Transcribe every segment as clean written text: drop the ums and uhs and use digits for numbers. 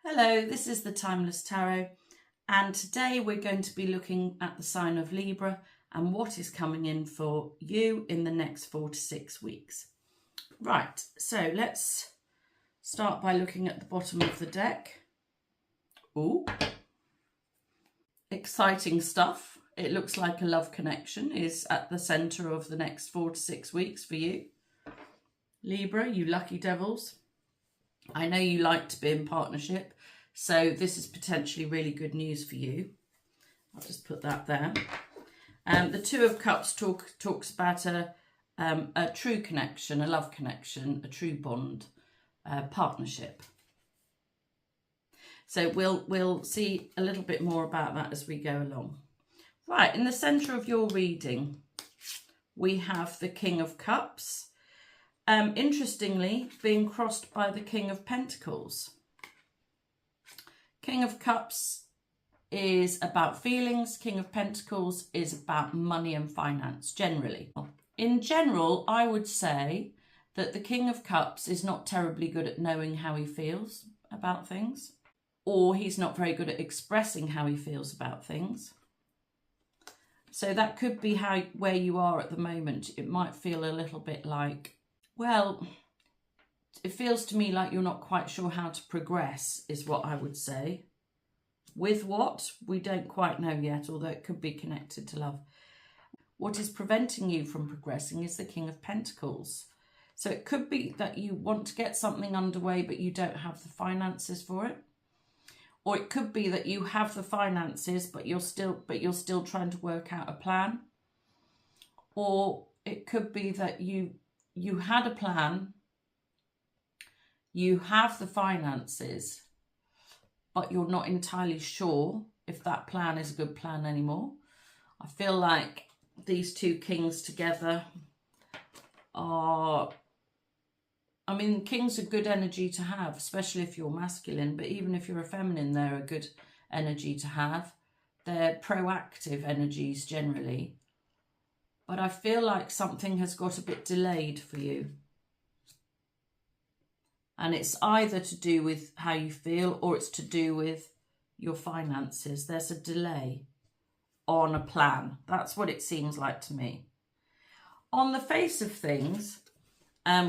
Hello, this is the Timeless Tarot, and today we're going to be looking at the sign of Libra and what is coming in for you in the next 4 to 6 weeks. Right, so let's start by looking at the bottom of the deck. Ooh, exciting stuff. It looks like a love connection is at the centre of the next 4 to 6 weeks for you. Libra, you lucky devils. I know you like to be in partnership, so this is potentially really good news for you. I'll just put that there. The Two of Cups talks about a true connection, a love connection, a true bond, partnership. So we'll see a little bit more about that as we go along. Right, in the centre of your reading, we have the King of Cups. Interestingly, being crossed by the King of Pentacles. King of Cups is about feelings. King of Pentacles is about money and finance, generally. In general, I would say that the King of Cups is not terribly good at knowing how he feels about things, or he's not very good at expressing how he feels about things. So that could be where you are at the moment. It might feel a little bit like, well, it feels to me like you're not quite sure how to progress, is what I would say. With what? We don't quite know yet, although it could be connected to love. What is preventing you from progressing is the King of Pentacles. So it could be that you want to get something underway, but you don't have the finances for it. Or it could be that you have the finances, but you're still trying to work out a plan. Or it could be that you had a plan, you have the finances, but you're not entirely sure if that plan is a good plan anymore. I feel like these two kings together are, I mean, kings are good energy to have, especially if you're masculine, but even if you're a feminine, they're a good energy to have. They're proactive energies generally. But I feel like something has got a bit delayed for you. And it's either to do with how you feel or it's to do with your finances. There's a delay on a plan. That's what it seems like to me. On the face of things,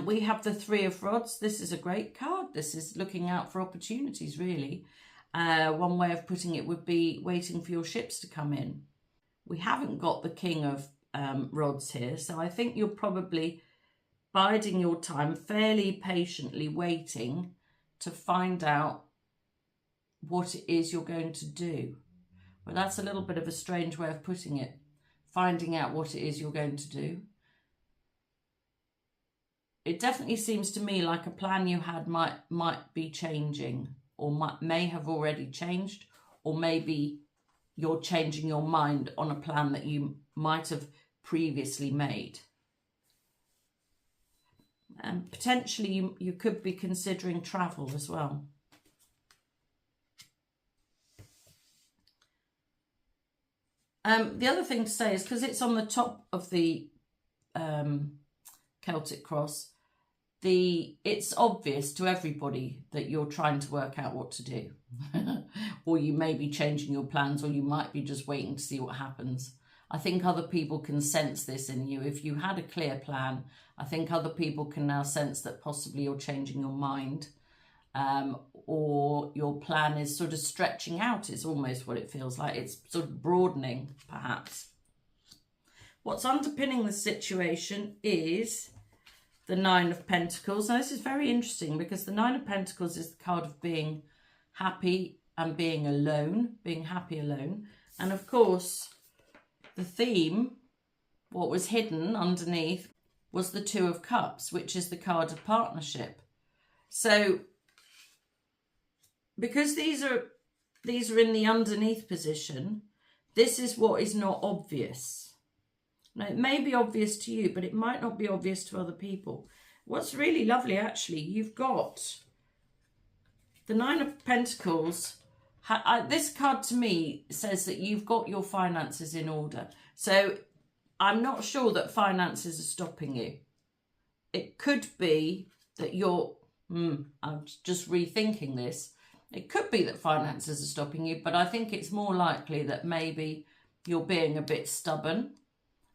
we have the Three of Rods. This is a great card. This is looking out for opportunities, really. One way of putting it would be waiting for your ships to come in. We haven't got the King of Rods here, so I think you're probably biding your time, fairly patiently waiting to find out what it is you're going to do. But that's a little bit of a strange way of putting it, finding out what it is you're going to do. It definitely seems to me like a plan you had might be changing, or may have already changed, or maybe you're changing your mind on a plan that you might have previously made. And potentially you could be considering travel as well. The other thing to say is, because it's on the top of the Celtic cross, it's obvious to everybody that you're trying to work out what to do. Or you may be changing your plans, or you might be just waiting to see what happens. I think other people can sense this in you. If you had a clear plan, I think other people can now sense that possibly you're changing your mind, or your plan is sort of stretching out. It's almost what it feels like. It's sort of broadening, perhaps. What's underpinning the situation is the Nine of Pentacles. Now, this is very interesting because the Nine of Pentacles is the card of being happy and being alone, being happy alone. And of course, the theme, what was hidden underneath, was the Two of Cups, which is the card of partnership. So, because these are in the underneath position, this is what is not obvious. Now, it may be obvious to you, but it might not be obvious to other people. What's really lovely, actually, you've got the Nine of Pentacles. This card to me says that you've got your finances in order. So I'm not sure that finances are stopping you. It could be that you're, I'm just rethinking this. It could be that finances are stopping you, but I think it's more likely that maybe you're being a bit stubborn,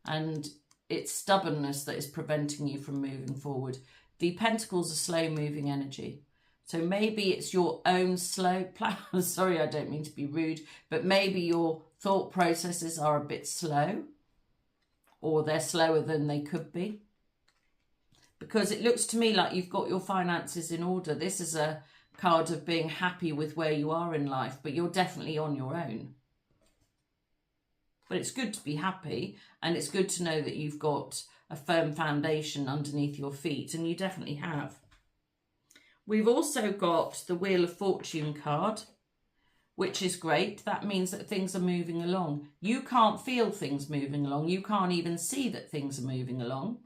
and it's stubbornness that is preventing you from moving forward. The Pentacles are slow moving energy. So maybe it's your own slow plan. Sorry, I don't mean to be rude, but maybe your thought processes are a bit slow, or they're slower than they could be. Because it looks to me like you've got your finances in order. This is a card of being happy with where you are in life, but you're definitely on your own. But it's good to be happy, and it's good to know that you've got a firm foundation underneath your feet, and you definitely have. We've also got the Wheel of Fortune card, which is great. That means that things are moving along. You can't feel things moving along. You can't even see that things are moving along.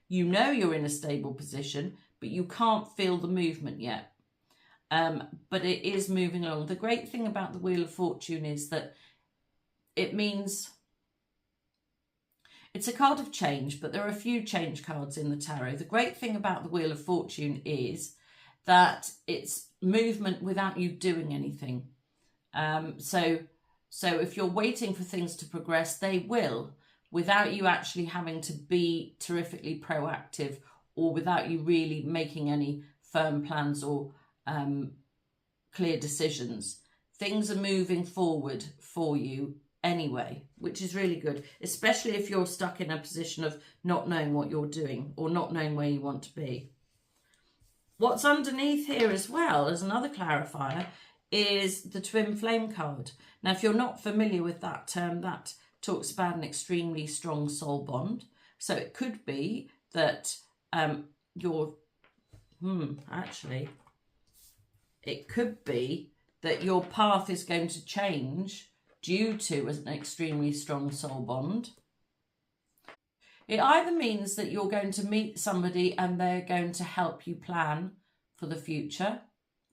You know you're in a stable position, but you can't feel the movement yet. But it is moving along. The great thing about the Wheel of Fortune is that it means it's a card of change, but there are a few change cards in the tarot. The great thing about the Wheel of Fortune is that it's movement without you doing anything. So if you're waiting for things to progress, they will, without you actually having to be terrifically proactive, or without you really making any firm plans or clear decisions. Things are moving forward for you anyway, which is really good, especially if you're stuck in a position of not knowing what you're doing or not knowing where you want to be. What's underneath here as well as another clarifier is the Twin Flame card. Now, if you're not familiar with that term, that talks about an extremely strong soul bond. So it could be that it could be that your path is going to change due to an extremely strong soul bond. It either means that you're going to meet somebody and they're going to help you plan for the future,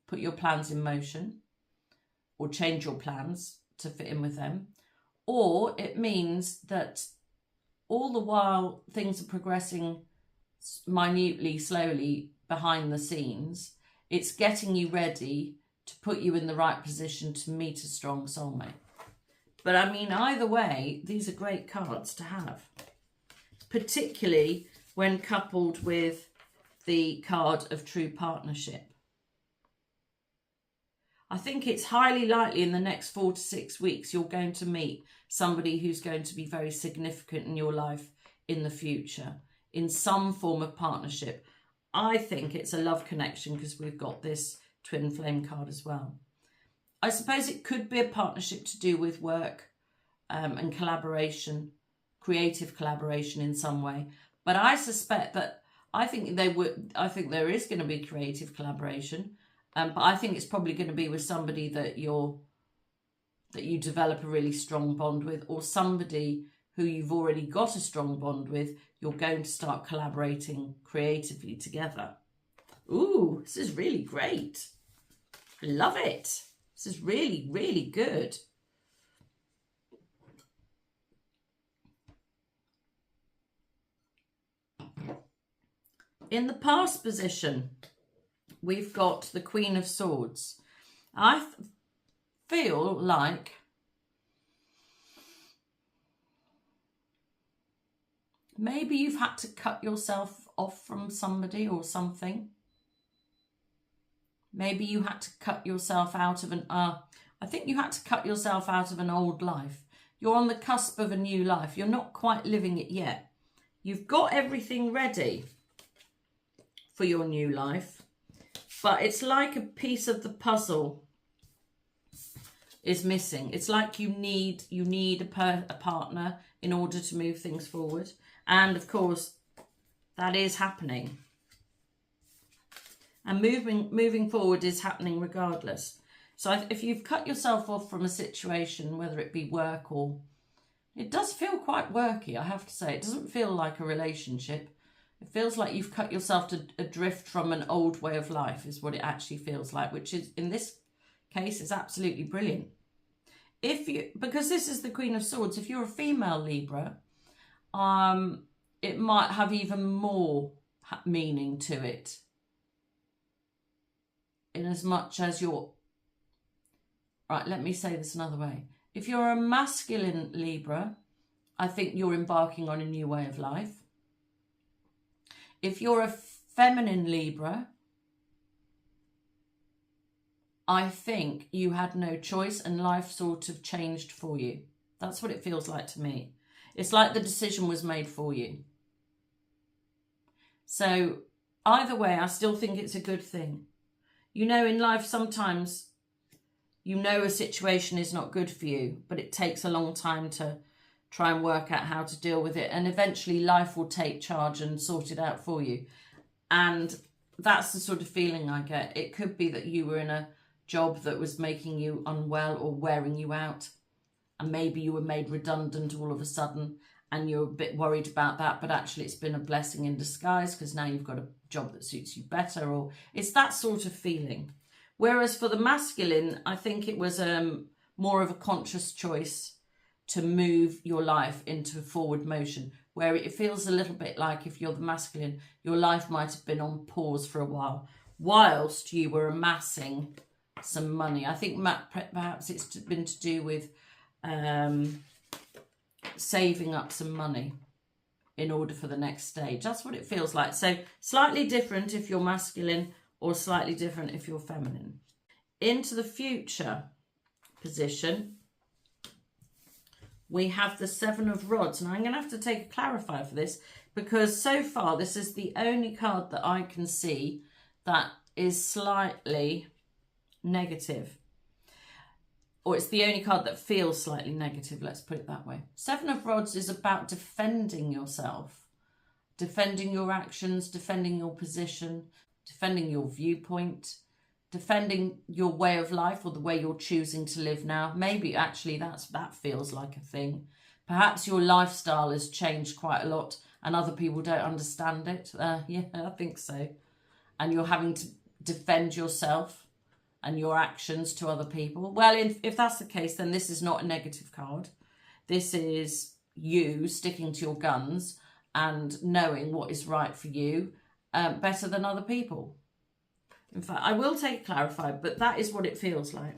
put your plans in motion, or change your plans to fit in with them. Or it means that all the while things are progressing minutely, slowly behind the scenes, it's getting you ready to put you in the right position to meet a strong soulmate. But I mean, either way, these are great cards to have, particularly when coupled with the card of true partnership. I think it's highly likely in the next 4 to 6 weeks you're going to meet somebody who's going to be very significant in your life in the future, in some form of partnership. I think it's a love connection because we've got this Twin Flame card as well. I suppose it could be a partnership to do with work and collaboration, creative collaboration in some way. But I suspect that I think there is going to be creative collaboration. But I think it's probably going to be with somebody that you develop a really strong bond with, or somebody who you've already got a strong bond with. You're going to start collaborating creatively together. Ooh, this is really great. I love it. This is really, really good. In the past position, we've got the Queen of Swords. I feel like maybe you've had to cut yourself off from somebody or something. Maybe you had to cut yourself out of I think you had to cut yourself out of an old life. You're on the cusp of a new life. You're not quite living it yet. You've got everything ready for your new life, but it's like a piece of the puzzle is missing. It's like you need a partner in order to move things forward. And of course, that is happening. And moving forward is happening regardless. So if you've cut yourself off from a situation, whether it be work or... It does feel quite worky, I have to say. It doesn't feel like a relationship. It feels like you've cut yourself adrift from an old way of life is what it actually feels like, which is, in this case, is absolutely brilliant. Because this is the Queen of Swords, if you're a female Libra, it might have even more meaning to it, in as much as you're Right, let me say this another way. If you're a masculine Libra, I think you're embarking on a new way of life. If you're a feminine Libra, I think you had no choice and life sort of changed for you. That's what it feels like to me. It's like the decision was made for you. So either way, I still think it's a good thing. You know, in life, sometimes you know a situation is not good for you, but it takes a long time to try and work out how to deal with it. And eventually life will take charge and sort it out for you. And that's the sort of feeling I get. It could be that you were in a job that was making you unwell or wearing you out. And maybe you were made redundant all of a sudden and you're a bit worried about that. But actually it's been a blessing in disguise because now you've got a job that suits you better. Or it's that sort of feeling. Whereas for the masculine, I think it was more of a conscious choice to move your life into forward motion, where it feels a little bit like if you're the masculine, your life might have been on pause for a while, whilst you were amassing some money. I think perhaps it's been to do with saving up some money in order for the next stage. That's what it feels like. So slightly different if you're masculine or slightly different if you're feminine. Into the future position, we have the Seven of Rods. And I'm going to have to take a clarifier for this because so far this is the only card that I can see that is slightly negative. Or it's the only card that feels slightly negative, let's put it that way. Seven of Rods is about defending yourself, defending your actions, defending your position, defending your viewpoint, defending your way of life or the way you're choosing to live now. Maybe actually that feels like a thing. Perhaps your lifestyle has changed quite a lot and other people don't understand it. Yeah, I think so. And you're having to defend yourself and your actions to other people. Well, if that's the case, then this is not a negative card. This is you sticking to your guns and knowing what is right for you better than other people. In fact, I will take a clarifier, but that is what it feels like.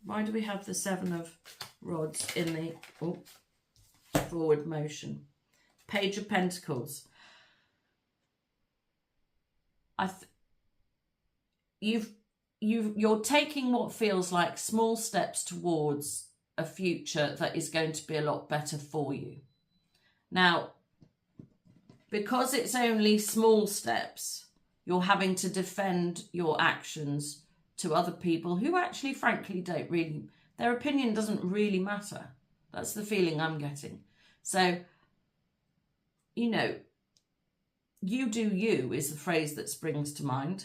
Why do we have the Seven of Rods in the forward motion? Page of Pentacles. You're taking what feels like small steps towards a future that is going to be a lot better for you. Now, because it's only small steps, you're having to defend your actions to other people who actually, frankly, don't really, their opinion doesn't really matter. That's the feeling I'm getting. So, you know, you do you is the phrase that springs to mind.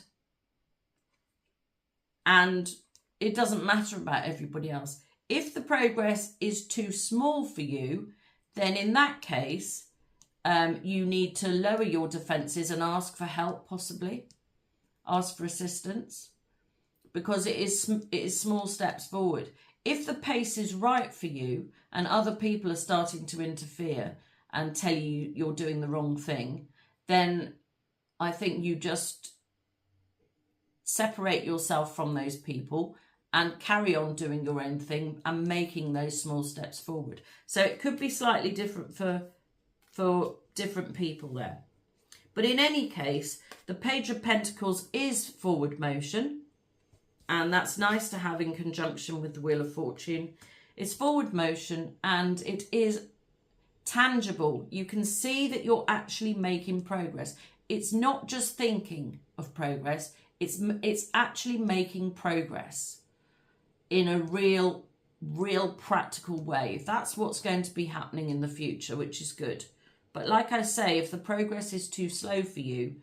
And it doesn't matter about everybody else. If the progress is too small for you, then in that case, you need to lower your defences and ask for help, possibly. Ask for assistance. Because it is small steps forward. If the pace is right for you and other people are starting to interfere and tell you you're doing the wrong thing, then I think you just separate yourself from those people and carry on doing your own thing and making those small steps forward. So it could be slightly different for different people there. But in any case, the Page of Pentacles is forward motion, and that's nice to have in conjunction with the Wheel of Fortune. It's forward motion and it is tangible. You can see that you're actually making progress. It's not just thinking of progress, it's actually making progress in a real practical way. That's what's going to be happening in the future, which is good. But like I say, if the progress is too slow for you,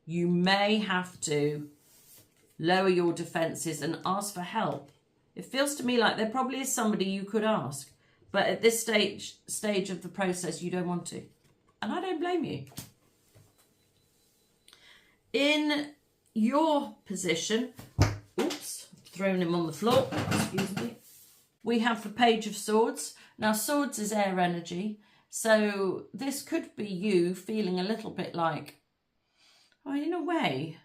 you may have to lower your defences and ask for help. It feels to me like there probably is somebody you could ask, but at this stage of the process, you don't want to. And I don't blame you. In your position, oops, thrown him on the floor, excuse me. We have the Page of Swords. Now, swords is air energy. So this could be you feeling a little bit like, oh, in a way,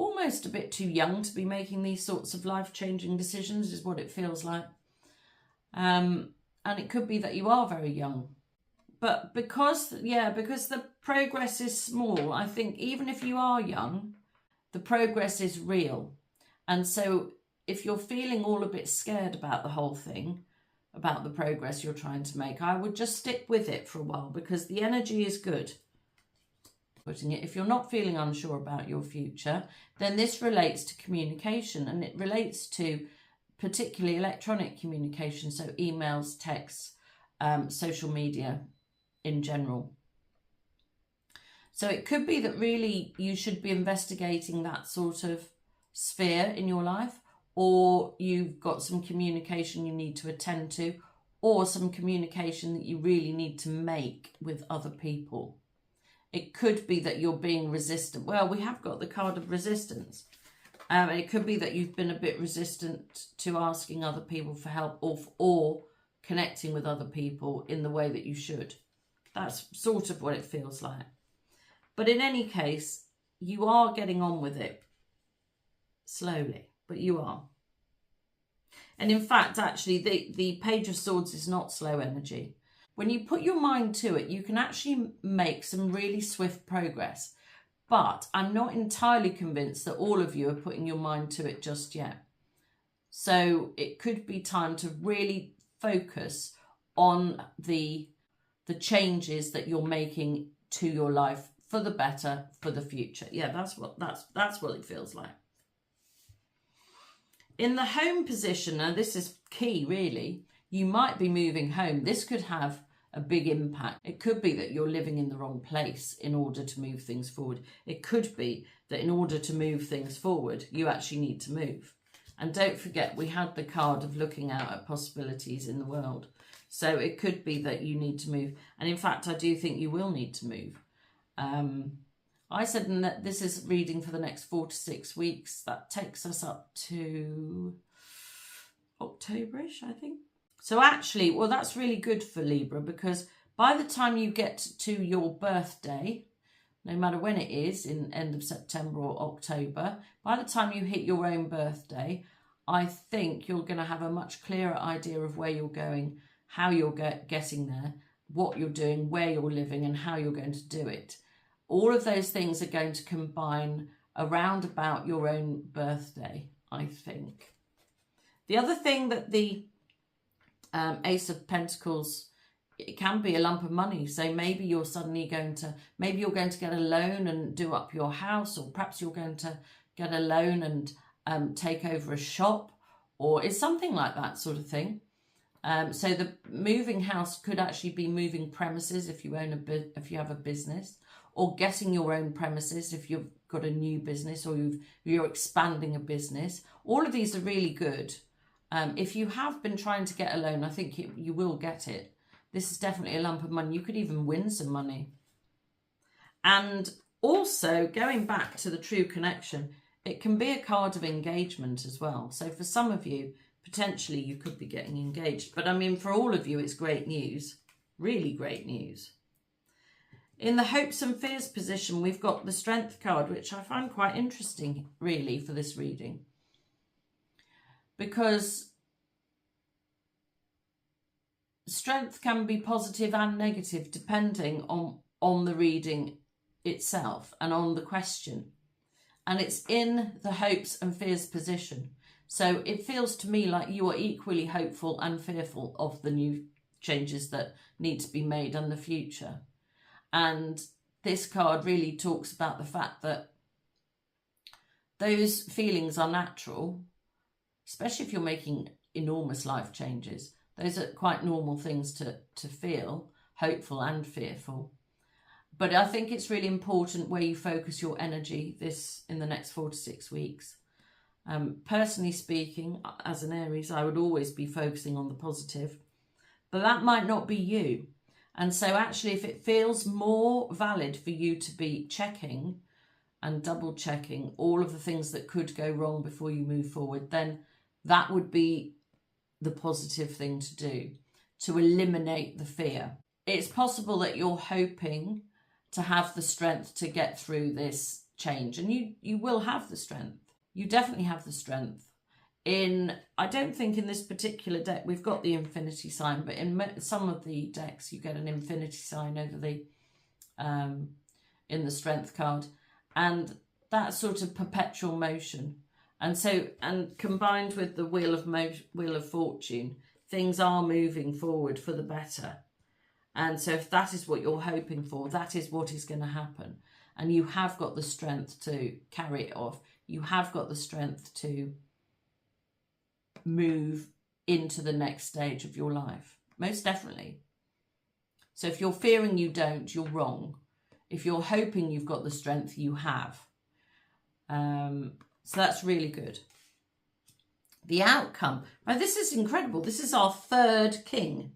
almost a bit too young to be making these sorts of life-changing decisions, is what it feels like. And it could be that you are very young. But because the progress is small, I think even if you are young, the progress is real. And so if you're feeling all a bit scared about the whole thing, about the progress you're trying to make, I would just stick with it for a while, because the energy is good. Putting it, if you're not feeling unsure about your future, then this relates to communication, and it relates to particularly electronic communication, so emails, texts, social media in general. So it could be that really you should be investigating that sort of sphere in your life, or you've got some communication you need to attend to, or some communication that you really need to make with other people. It could be that you're being resistant. Well, we have got the card of resistance. And it could be that you've been a bit resistant to asking other people for help, or connecting with other people in the way that you should. That's sort of what it feels like. But in any case, you are getting on with it slowly, but you are. And in fact, actually, the Page of Swords is not slow energy. When you put your mind to it, you can actually make some really swift progress. But I'm not entirely convinced that all of you are putting your mind to it just yet. So it could be time to really focus on the changes that you're making to your life for the better, for the future. Yeah, that's what it feels like. In the home position, now this is key really, you might be moving home. This could have a big impact. It could be that you're living in the wrong place in order to move things forward. It could be that in order to move things forward, you actually need to move. And don't forget, we had the card of looking out at possibilities in the world. So it could be that you need to move. And in fact, I do think you will need to move. I said that this is reading for the next 4 to 6 weeks. That takes us up to October-ish, I think. So actually, well, that's really good for Libra, because by the time you get to your birthday, no matter when it is, in end of September or October, by the time you hit your own birthday, I think you're going to have a much clearer idea of where you're going, how you're getting there, what you're doing, where you're living, and how you're going to do it. All of those things are going to combine around about your own birthday, I think. The other thing that the Ace of Pentacles, it can be a lump of money. So maybe you're suddenly going to, get a loan and do up your house, or perhaps you're going to get a loan and take over a shop, or it's something like that sort of thing. So the moving house could actually be moving premises if you if you have a business, or getting your own premises if you've got a new business, or you're expanding a business. All of these are really good. If you have been trying to get a loan, I think you will get it. This is definitely a lump of money. You could even win some money. And also, going back to the true connection, it can be a card of engagement as well. So for some of you, potentially you could be getting engaged. But I mean, for all of you, it's great news. Really great news. In the hopes and fears position, we've got the Strength card, which I find quite interesting, really, for this reading. Because strength can be positive and negative depending on the reading itself and on the question. And it's in the hopes and fears position. So it feels to me like you are equally hopeful and fearful of the new changes that need to be made and the future. And this card really talks about the fact that those feelings are natural, especially if you're making enormous life changes. Those are quite normal things to feel, hopeful and fearful. But I think it's really important where you focus your energy in the next 4 to 6 weeks. Personally speaking, as an Aries, I would always be focusing on the positive, but that might not be you. And so actually, if it feels more valid for you to be checking and double checking all of the things that could go wrong before you move forward, then that would be the positive thing to do, to eliminate the fear. It's possible that you're hoping to have the strength to get through this change, and you will have the strength. You definitely have the strength. I don't think in this particular deck we've got the infinity sign, but in some of the decks you get an infinity sign over the in the strength card, and that sort of perpetual motion. And so, and combined with the wheel of fortune, things are moving forward for the better. And so if that is what you're hoping for, that is what is going to happen. And you have got the strength to carry it off. You have got the strength to move into the next stage of your life. Most definitely. So if you're fearing you don't, you're wrong. If you're hoping you've got the strength, you have. So that's really good. The outcome. Now this is incredible. This is our third king.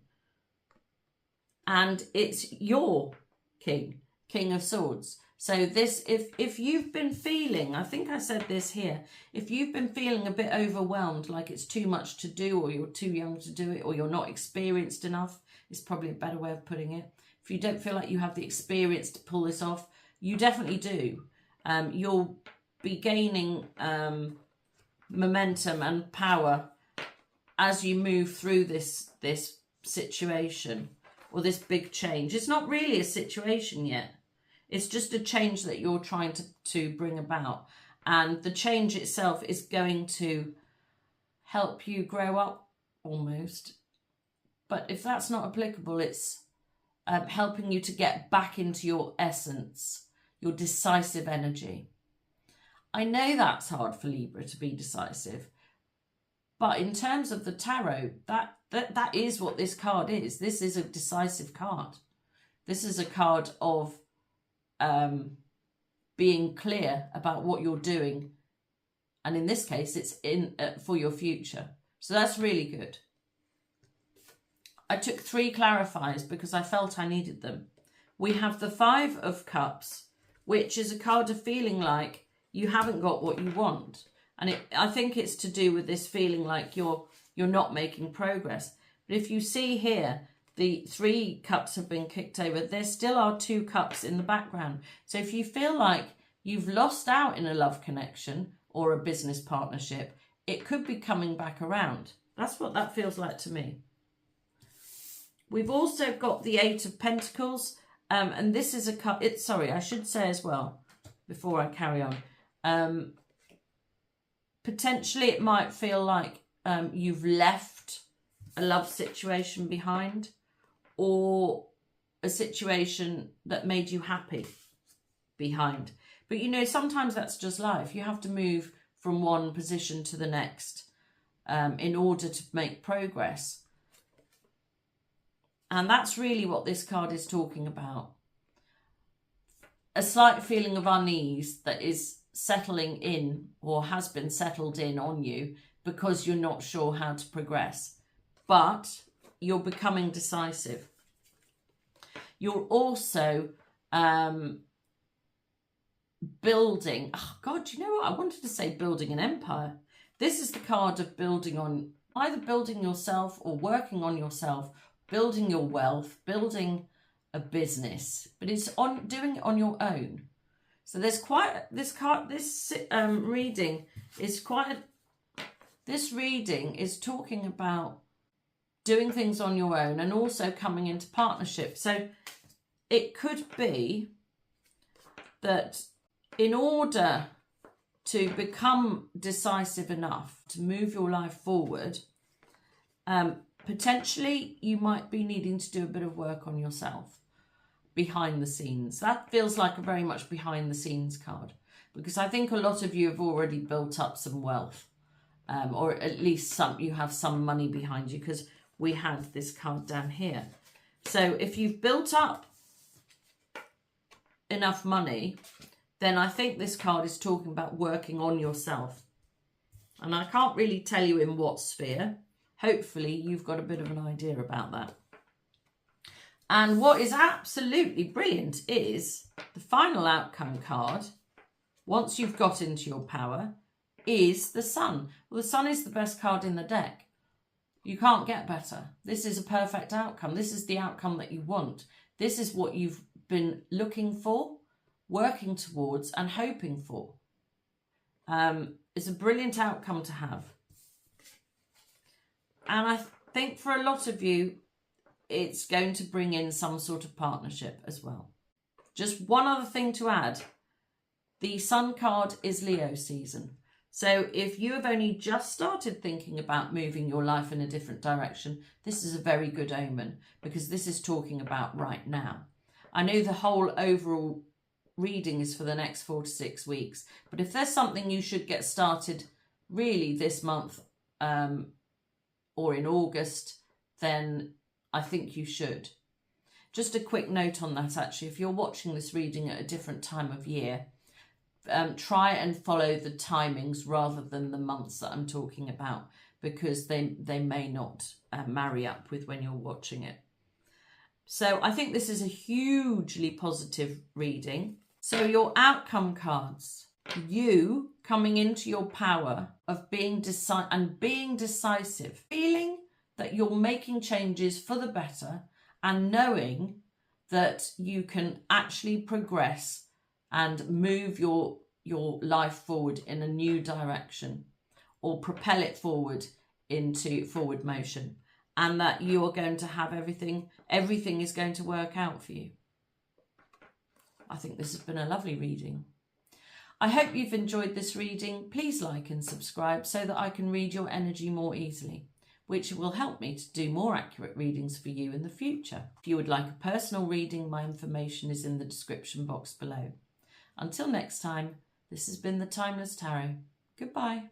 And it's your king, King of Swords. So this, if you've been feeling, I think I said this here, if you've been feeling a bit overwhelmed, like it's too much to do, or you're too young to do it, or you're not experienced enough, is probably a better way of putting it. If you don't feel like you have the experience to pull this off, you definitely do. You'll be gaining momentum and power as you move through this situation, or this big change. It's not really a situation yet. It's just a change that you're trying to bring about. And the change itself is going to help you grow up almost. But if that's not applicable, it's helping you to get back into your essence, your decisive energy. I know that's hard for Libra to be decisive. But in terms of the tarot, that is what this card is. This is a decisive card. This is a card of being clear about what you're doing, and in this case it's for your future. So that's really good. I took 3 clarifiers because I felt I needed them. We have the 5 of Cups, which is a card of feeling like you haven't got what you want, and I think it's to do with this feeling like you're not making progress. But if you see here, the 3 cups have been kicked over. There still are 2 cups in the background. So if you feel like you've lost out in a love connection or a business partnership, it could be coming back around. That's what that feels like to me. We've also got the 8 of Pentacles. And this is a cup. Sorry, I should say as well, before I carry on. Potentially it might feel like you've left a love situation behind, or a situation that made you happy behind. But you know, sometimes that's just life. You have to move from one position to the next in order to make progress. And that's really what this card is talking about. A slight feeling of unease that is settling in, or has been settled in on you, because you're not sure how to progress. But you're becoming decisive. You're also building, oh God, you know what? I wanted to say building an empire. This is the card of building on, either building yourself or working on yourself, building your wealth, building a business, but it's on doing it on your own. So there's quite, this reading is talking about doing things on your own and also coming into partnership. So it could be that in order to become decisive enough to move your life forward, potentially you might be needing to do a bit of work on yourself behind the scenes. That feels like a very much behind the scenes card, because I think a lot of you have already built up some wealth, or at least you have some money behind you, because we had this card down here. So if you've built up enough money, then I think this card is talking about working on yourself. And I can't really tell you in what sphere. Hopefully you've got a bit of an idea about that. And what is absolutely brilliant is the final outcome card, once you've got into your power, is the Sun. Well, the Sun is the best card in the deck. You can't get better. This is a perfect outcome. This is the outcome that you want. This is what you've been looking for working towards and hoping for. It's a brilliant outcome to have. And I think for a lot of you, it's going to bring in some sort of partnership as well. Just one other thing to add. The Sun card is Leo season. So if you have only just started thinking about moving your life in a different direction, this is a very good omen, because this is talking about right now. I know the whole overall reading is for the next 4 to 6 weeks, but if there's something you should get started really this month or in August, then I think you should. Just a quick note on that, actually, if you're watching this reading at a different time of year, try and follow the timings rather than the months that I'm talking about, because they may not marry up with when you're watching it. So I think this is a hugely positive reading. So your outcome cards, you coming into your power of being decisive, feeling that you're making changes for the better and knowing that you can actually progress and move your life forward in a new direction, or propel it forward into forward motion, and that you are going to have everything is going to work out for you. I think this has been a lovely reading. I hope you've enjoyed this reading. Please like and subscribe so that I can read your energy more easily, which will help me to do more accurate readings for you in the future. If you would like a personal reading, my information is in the description box below. Until next time, this has been the Timeless Tarot. Goodbye.